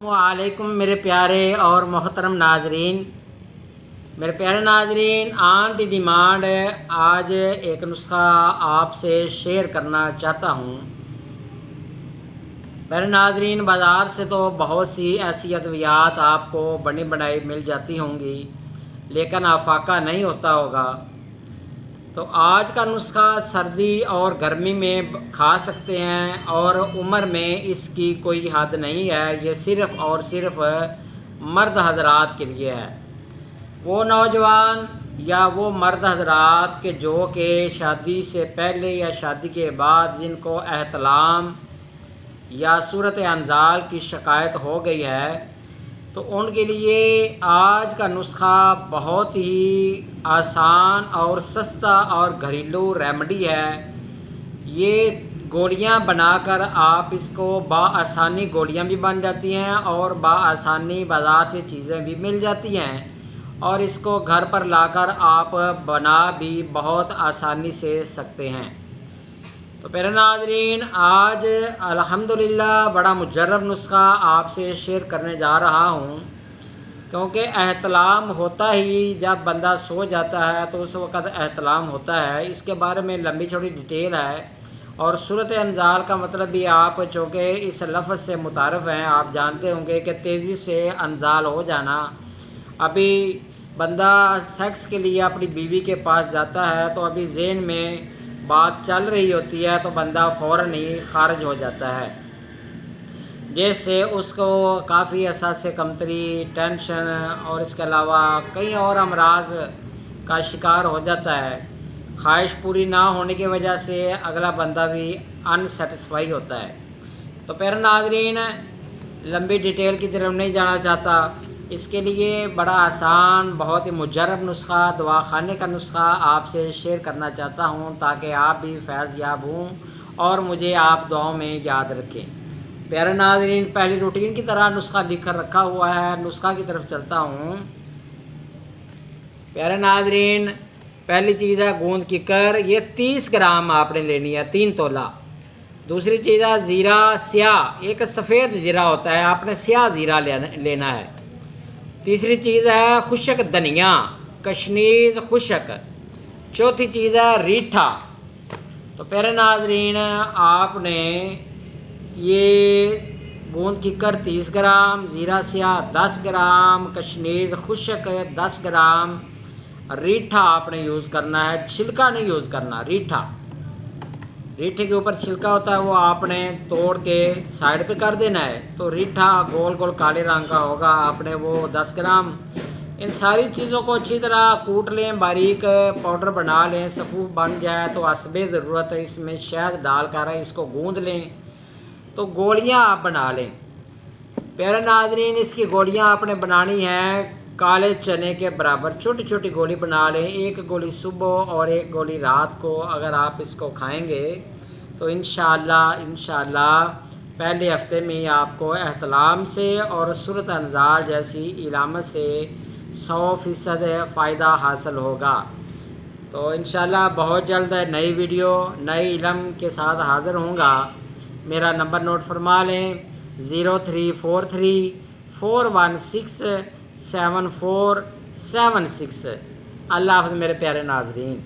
वालेकुम मेरे प्यारे और मोहतरम नाजरीन। मेरे प्यारे नाजरीन, ऑन दी डिमांड आज एक नुस्खा आपसे शेयर करना चाहता हूँ। मेरे नाजरीन, बाज़ार से तो बहुत सी ऐसी अद्वियात आपको बनी बनाई मिल जाती होंगी, लेकिन आफाका नहीं होता होगा। तो आज का नुस्खा सर्दी और गर्मी में खा सकते हैं और उम्र में इसकी कोई हद नहीं है। ये सिर्फ़ और सिर्फ मर्द हजरात के लिए है। वो नौजवान या वो मर्द हजरात के जो कि शादी से पहले या शादी के बाद जिनको एहतलाम या सूरत अंजाल की शिकायत हो गई है, तो उनके लिए आज का नुस्खा बहुत ही आसान और सस्ता और घरेलू रेमेडी है। ये गोलियां बनाकर आप इसको बआसानी गोलियां भी बन जाती हैं और बआसानी बाज़ार से चीज़ें भी मिल जाती हैं, और इसको घर पर लाकर आप बना भी बहुत आसानी से सकते हैं। तो मेरे नाज़रीन, आज अल्हम्दुलिल्लाह बड़ा मुजर्रब नुस्खा आपसे शेयर करने जा रहा हूँ, क्योंकि एहतलाम होता ही जब बंदा सो जाता है तो उस वक़्त एहतलाम होता है। इसके बारे में लंबी चौड़ी डिटेल है, और सूरत अंजाल का मतलब भी आप चूँकि इस लफ्ज़ से मुतारफ़ हैं, आप जानते होंगे कि तेज़ी से अंजाल हो जाना। अभी बंदा सेक्स के लिए अपनी बीवी के पास जाता है तो अभी ज़हन में बात चल रही होती है तो बंदा फ़ौरन ही खारिज हो जाता है, जैसे उसको काफ़ी एहसास कमतरी, टेंशन और इसके अलावा कई और अमराज का शिकार हो जाता है। ख्वाहिश पूरी ना होने की वजह से अगला बंदा भी अनसेटिस्फाई होता है। तो प्यारे नाज़रीन, लंबी डिटेल की तरफ नहीं जाना चाहता। इसके लिए बड़ा आसान, बहुत ही मुजर्रब नुस्खा, दवाखाने का नुस्खा आपसे शेयर करना चाहता हूँ, ताकि आप भी फैज़ याब हों और मुझे आप दुआओं में याद रखें। प्यारे नाज़रीन, पहली रूटीन की तरह नुस्खा लिख कर रखा हुआ है, नुस्खा की तरफ चलता हूँ। प्यारे नाज़रीन, पहली चीज़ है गूंद किकर, ये 30 ग्राम आपने लेनी है, 3 तोला। दूसरी चीज़ है ज़ीरा स्याह, एक सफ़ेद ज़ीरा होता है, आपने स्याह ज़ीरा लेना है। तीसरी चीज़ है खुशक धनिया, कश्मीर खुशक। चौथी चीज़ है रीठा। तो प्यारे नाज़रीन, आपने ये गूंद किकर 30 ग्राम, ज़ीरा स्याह 10 ग्राम, कश्मीर खुशक 10 ग्राम, रीठा आपने यूज़ करना है, छिलका नहीं यूज़ करना। रीठे के ऊपर छिलका होता है, वो आपने तोड़ के साइड पे कर देना है। तो रीठा गोल गोल काले रंग का होगा, आपने वो 10 ग्राम। इन सारी चीज़ों को अच्छी तरह कूट लें, बारीक पाउडर बना लें, सफ़ूफ बन जाए तो हस्बे ज़रूरत है इसमें शहद डालकर इसको गूंद लें। तो गोलियां आप बना लें। प्यारे नाज़रीन, इसकी गोलियां आपने बनानी हैं काले चने के बराबर, छोटी छोटी गोली बना लें। एक गोली सुबह और एक गोली रात को अगर आप इसको खाएंगे तो इंशाअल्लाह पहले हफ्ते में ही आपको एहतलाम से और सूरत अंजाल जैसी इलामत से 100% फ़ायदा हासिल होगा। तो इंशाअल्लाह बहुत जल्द नई वीडियो नई इल्म के साथ हाज़िर होऊंगा। मेरा नंबर नोट फरमा लें, 0343 416 7476। अल्लाह हाफ़िज़ मेरे प्यारे नाज़रीन।